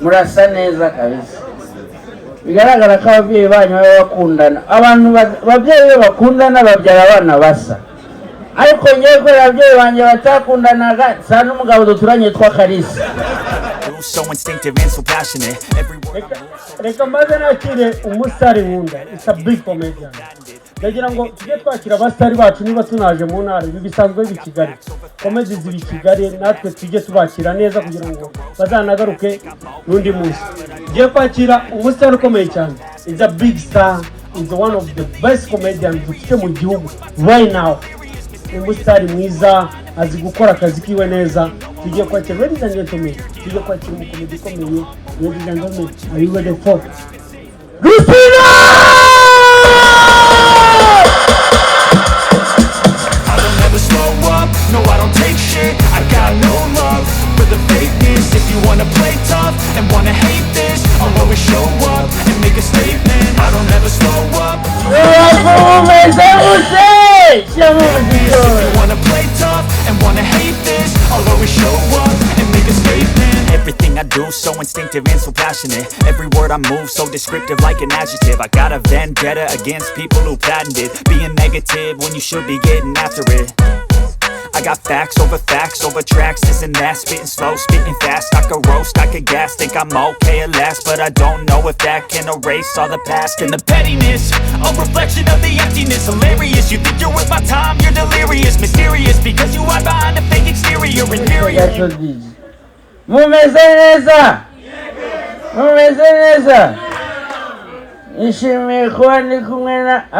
murasa neza kabisa bigaragara ko ababyeyi banyu baba bakundana abantu babyeyi bakundana babyara abana basa ariko ngiye ko ababyeyi banjye batakundanaga sa n'umugabo duturanye twa Kalisa so instinctive and so passionate. Reka maze nakire umusitari nkunda. It's a big comedian. Ndagira ngo tujye twakira abasitari bacu niba tunaje mu ntara ibi bisanzwe b'i Kigali. Komedi ziri Kigali natwe tujye tubakira neza kugira ngo bazanagaruke n'undi munsi. Ngiye kwakira umusitari ukomeye cyane. It's a big star. It's one of the best comedians dufite mu gihugu right now. Umusitari mwiza azi gukora akazi kiwe neza. Tujye kwakira ladies and gentlemen. Tujye kwakira umukomedi ukomeye. Ladies and gentlemen, are you ready for Lucina? I don't ever slow up, no I don't take shit. I got no love for the fakeness. If you wanna play tough and wanna hate this, I'll always show up and make a statement. I don't ever slow up. If you wanna play tough and wanna hate this, I'll always show up and make a statement. Everything I do so instinctive and so passionate. Every word I move so descriptive like an adjective. I got a vendetta against people who patented being negative when you should be getting after it. I got facts over tracks, this and that. Spitting slow, spitting fast. I could roast, I could gas. Think I'm okay at last, but I don't know if that can erase all the past. And the pettiness, a reflection of the emptiness. Hilarious, you think you're worth my time, you're delirious. Mysterious, because you hide behind a fake exterior. Inferior. Mumeze neza nishimiye kuba ndi kumwe na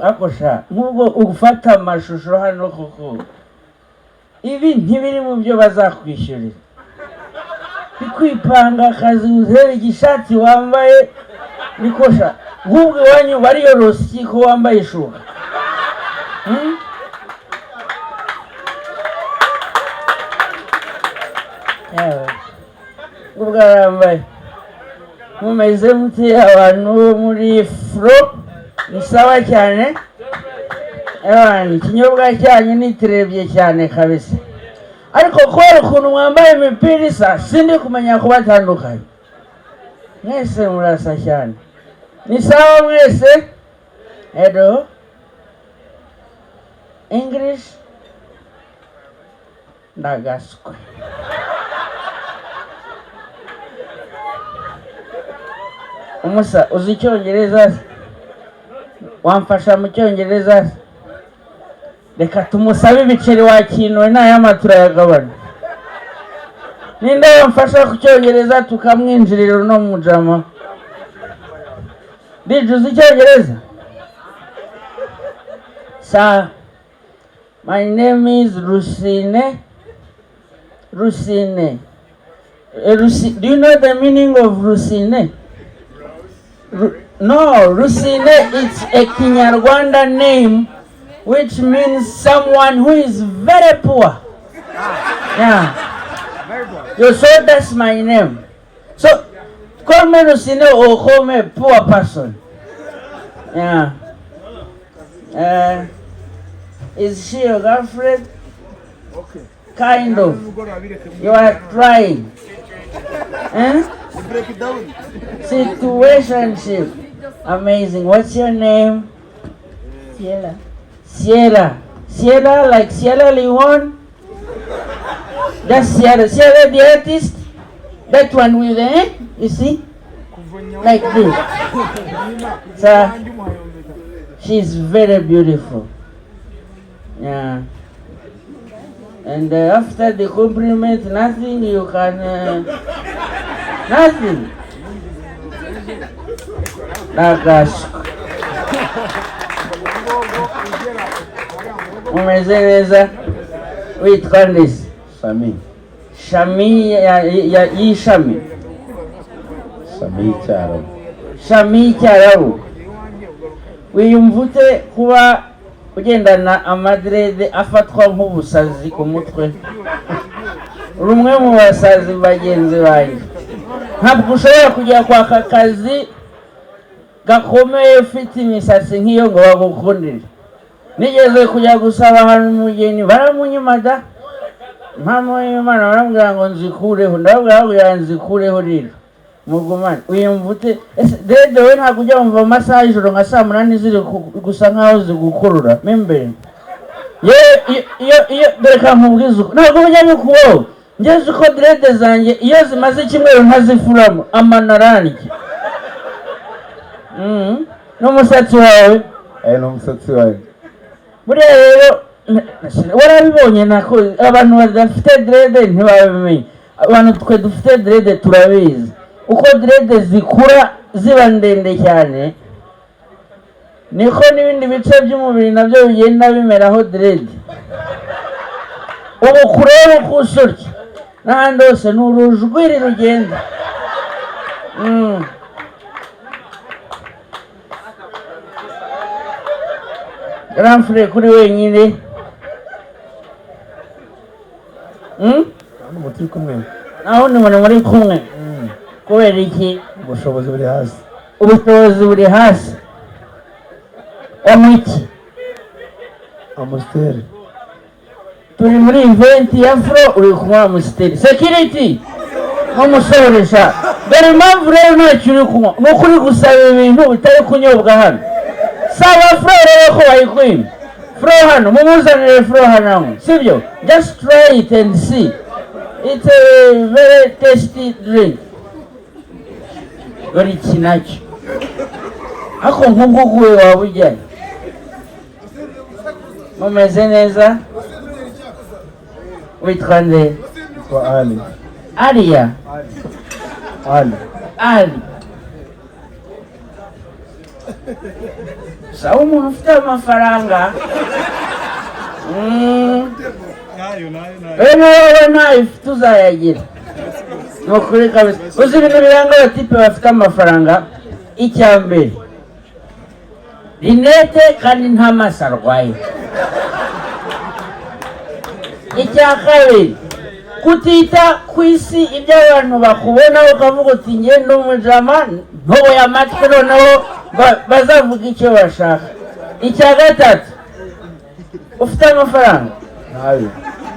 akosha nk'ubwo ugufata amashusho hano koko ibi ntibiri mu byo bazakwishyurira bikwipanga akazi uzere igishati wambaye nikosha nk'ubwo iwanyu bariyoroshye ko wambaye ishuka ubwarambaye mumeze muti abantu muri fro ni sawa cyane ikinyobwa cyanyu nitirebye cyane kabisa ariko kubera ukuntu mwambaye imipira isa sindi kumenya kubatandukanye mwese murasa cyane ni sawa mwese hello English ndagaswe umusa uzi icyongereza wamfasha mu cyongereza reka tumusabe ibiceri wakinwe n'ayamatura yagabana ninde wamfasha ku cyongereza tukamwinjirira no mujama dije uzi icyongereza sa my name is Rusine. Do you know the meaning of Rusine? No, Rusine it's a Kinyarwanda name which means someone who is very poor. Yeah. So that's my name. So call me Rusine or call me poor person. Yeah. Is she your girlfriend? Okay. Kind of. You are trying. Break it down. Situationship. Amazing. What's your name? Sierra. Sierra like Sierra Leone? That's Sierra. Sierra the artist? That one with the you see? Like this. So, she's very beautiful. Yeah. And after the compliment, nothing you can... nothing. Nagash. Umezeza. Wait, Candice. Shami. Shami ya Shami. Shami Charo. Shami Charo. Wiyumvute kuba ugendana amadrede afatwa nk'ubusazi ku mutwe. Rumwe mu basazi bagenzi bayo. Ntabwo ushobora kujya kwa akazi gakomeye ufite imisatsi nk'iyo ngo bagukundire. Nigeze kujya gusaba ahantu umugeni baramunyimada. Mpamvu y'Imana barambwira ngo nzikureho. Ndababwira ngo nzikureho rero. mugumane uyumvute dread we ntabwo ujya wumva amasaha y'ijoro nka saa munani ziri gusa nkaho zigukurura membere iyo dore kankubwiza uko ntabwo ujya nukuwo ngeze uko dread zanjye iyo zimaze icyumweru ntazifuramo amanarani n'umusatsi wawe n'umusatsi wawe buriya rero warabibonye nako abantu badafite dread ntibabimenye abantu twe dufite dread turabizi uko dread zikura ziba ndende cyane niko n'ibindi bice by'umubiri nabyo bigenda bimeraho dread ubu kureba uko usurya n'ahandi hose ni urujwiri rugenda Ramfure kuri wenyine muri kumwe naho ni muri kumwe kubera iki ubushobozi buri hasi ubushobozi buri hasi amiki amusiteri turi muri event ya fro uri kunywa amusiteri security nk'umusoresha dore impamvu rero ntacyo uri kunywa ni ukuri gusaba ibintu bitari kunyobwa hano saba fro rero ko bayikwima fro hano mumuzanire fro hano sibyo just try it and see it's a very tasty drink dore iki nacyo ako nk'ubwo waba ujyanye mumeze neza witwa nde kwa Ali Aliya Ali sawa umuntu ufite amafaranga rero wowe ntayo ufite uzayagira ni ukuri kabisa uzi ibintu biranga abatipe bafite amafaranga icya mbere rinete kandi nta maso arwaye icya kabiri kutita ku isi ibyo abantu bakubona ukavuga uti nge ndi umujama ntoboye amatwi noneho bazavuga icyo bashaka icya gatatu ufite amafaranga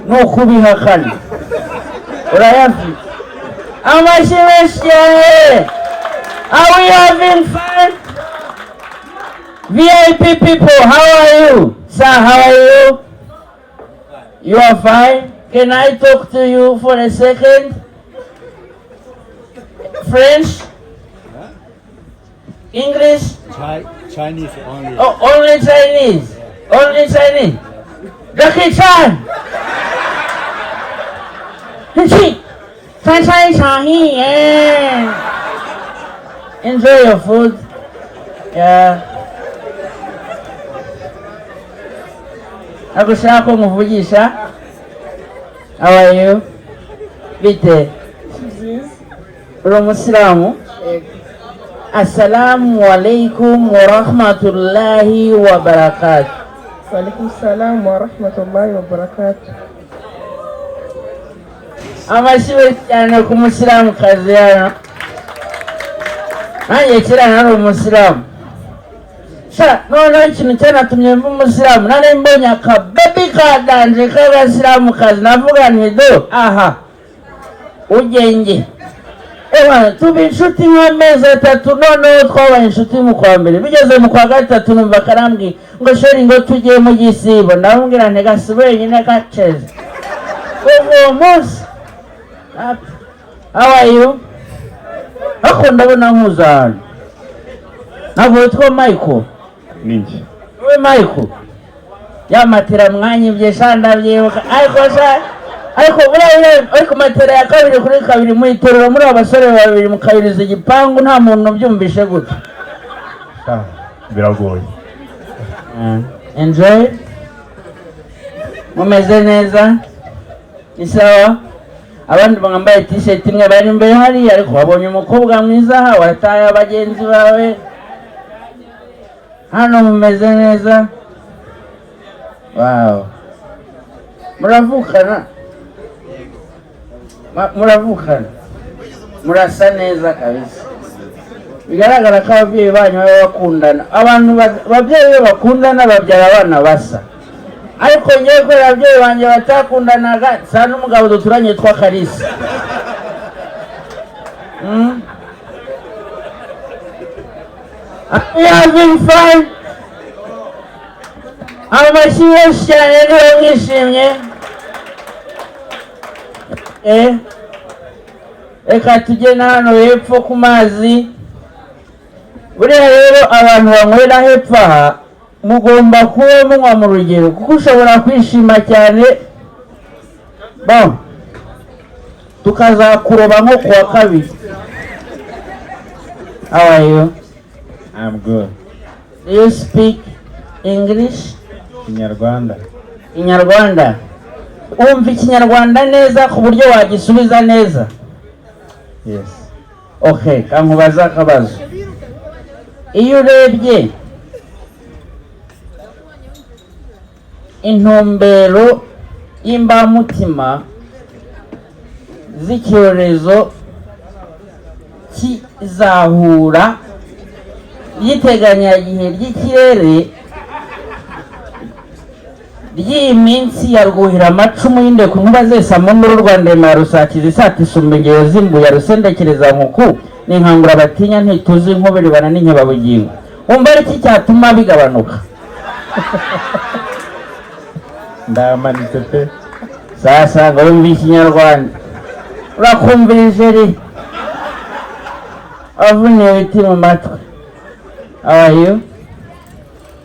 ni ukubihakana urayafite amashyi menshi cyane are we having fun VIP people how are you sir how are you you are fine. Can I talk to you for a second? French? English? Chinese only Oh, only Chinese. Only Chinese. Jackie Chan. Enjoy your food. Yeah. Nagushaka ko muvugisha. How are you? Bite? Uri umusilamu? Assalamu alaikum wa rahmatullahi wa barakatuh. Wa alaikum salam wa rahmatullahi wa barakatuh. Amashyiwe cyane ku musilamu kazi hano. Nanjye kera nari umusilamu. Noneho ikintu cyanatumye mba umusilamu nari mbonye akabebi kadanje k'abasilamu kazi navuga nti do aha ugenge tuba inshuti nk'amezi atatu noneho twabaye inshuti mu kwa mbere bigeze mu kwa gatatu numva karambwiye ngo sheri ngo tugiye mu gisibo ndamubwira nti gasi wenyine gaceze kuva uwo munsi how are you ako ndabona nk'uzana ntabwo witwa Michael ninjye we Michael yamatera mwanya ibye shanda byibuka ariko buriya ariko matera ya kabiri kuri kabiri muyiterura muri abasore babiri mukabiriza igipangu nta muntu ubyumvishe gute biragoye enjoy mumeze neza ni sawa abandi bambaye t-shirt imwe bari imbere hari ariko wabonye umukobwa mwiza warataye abagenzi bawe hano mumeze neza wow muravukana murasa neza kabisa bigaragara ko ababyeyi banyu baba bakundana abantu ababyeyi bakundana babyara abana basa ariko ngewe kubera ababyeyi banjye batakundanaga sa n'umugabo duturanye twa Kalisa Are you having fun? Amashyi menshi cyane niba mwishimye. Reka tujye na hano hepfo ku mazi. Buriya rero abantu banywera hepfo aha mugomba kuba munywa mu rugero kuko ushobora kwishima cyane tukazakuroba nko kuwa kabiri. How are you? I'm good. Do you speak English? Inyarwanda. Inyarwanda. Umva Ikinyarwanda neza ku buryo wagisubiza neza? Yes. Okay, kankubaza akabazo. Iyo urebye intumbero y'imbamutima z'icyorezo kizahura ry'iteganyagihe ry'ikirere ry'iyi minsi ya Rwuhiramacumu y'indeku nkuba zesa mu nduru Rwanda ya Rusakiza isata isumba ingero z'imbuya rusendekereza nkuku n'inkangura batinya ntituzi inkubiri bana n'inkebabugingo. Umva ari iki cyatuma bigabanuka? Ndamanitse pe. Sasa ngo wumve Ikinyarwanda urakumvirije ri avuniye biti mu matwi. How are you?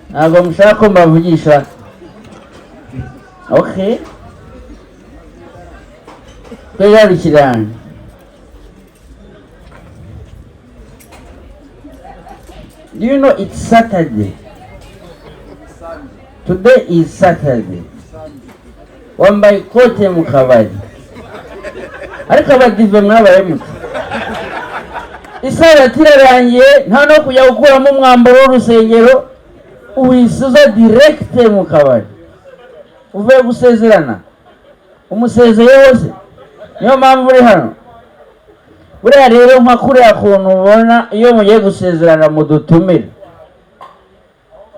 Ntabwo mushaka ko mbavugisha? Okay. Kwegarukirana. Do you know it's Saturday? Today is Saturday. Wambaye ikote mu kabari. Ariko abadive mwabaye muto. Isabato irarangiye nta no kujya gukuramo umwambaro w'urusengero uwisuza direct mu kabari. Uvuye gusezerana umusezeye wose niyo mpamvu uri hano. Buriya rero nka kuriya kuntu ubona iyo mugiye gusezerana mudutumire.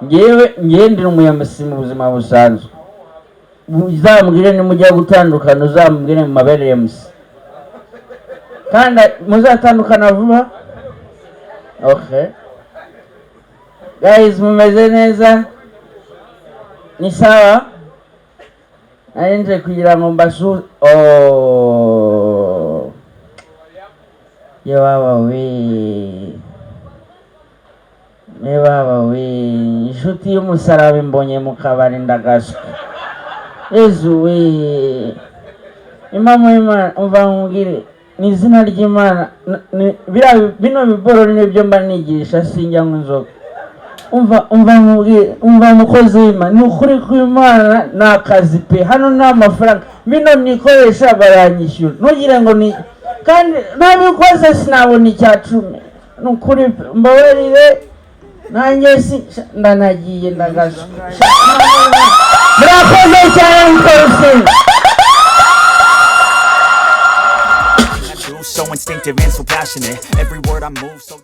Ngewe ndi umuyamusi mu buzima busanzwe. Uzambwire nimujya gutandukana uzambwire mu mabere ya musi. Kandi muzatandukana vuba? Okay. Guys, mumeze neza? Ni sawa? Nje kugira ngo mbasu Yewawa we inshuti y'umusaraba imbonye mu kabari ndagaswa. Yezu we Imana Imana umva nkubwire ni izina ry'Imana bino biborori nibyo mba nigisha sinjya nzoga. Umva nkubwire umva mukozi w'Imana ni ukuri kw'Imana nakazi pe hano nta mafaranga bino nikoresha baranyishyura ntugire ngo ni kandi ntabikoze sinabona icyacumi ni ukuri mbabarire nanjye ndanagiye ndagaswa. Murakoze cyane mukose. So instinctive and so passionate. Every word I move so